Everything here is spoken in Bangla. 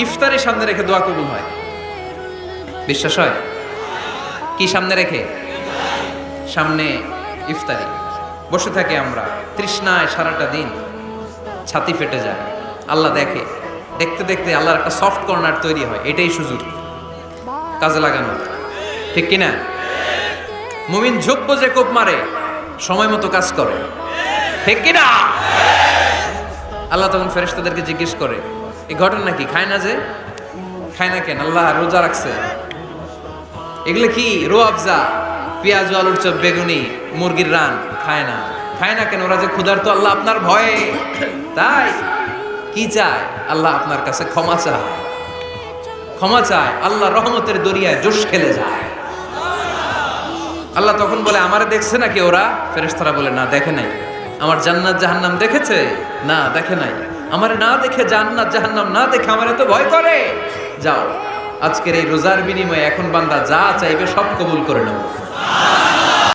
ইফতারি সামনে রেখে দোয়া কবুল হয়। বিশ্বাস হয়? কি সামনে রেখে? সামনে ইফতারি। বসে থাকি আমরা তৃষ্ণায় সারাটা দিন, ছাতি ফেটে যায়। আল্লাহ দেখে, দেখতে দেখতে আল্লাহর একটা সফট কর্নার তৈরি হয়। এটাই সুযোগ কাজে লাগানো, ঠিক কিনা? মুমিন ঝোঁক যে কোপ মারে, সময় মতো কাজ করে, ঠিক কিনা? আল্লাহ তখন ফেরেশতাদেরকে জিজ্ঞেস করে, এই ঘটনা কি? খায় না যে? খায় না কেন? আল্লাহ রোজা রাখছে। এগুলো কি? রো আফজা, পেঁয়াজ আলুর চপ, বেগুনি, মুরগির রান খায় না। খায় না কেন? ওরা যে ক্ষুধার্ত। আল্লাহ আপনার ভয়ে। তাই কি চায়? আল্লাহ আপনার কাছে ক্ষমা চায়, ক্ষমা চায়। আল্লাহ রহমতের দরিয়ায় জোশ খেলে যায়। আল্লাহ তখন বলে, আমারে দেখছে নাকি ওরা? ফেরেশতারা বলে, না দেখে নাই। আমার জান্নাত জাহান্নাম দেখেছে? না দেখে নাই। আমারে না দেখে, জান্নাত জাহান্নাম না দেখে আমারে তো ভয় করে। যাও, আজকের এই রোজার বিনিময়ে এখন বান্দা যা চাইবে সব কবুল করে নেব।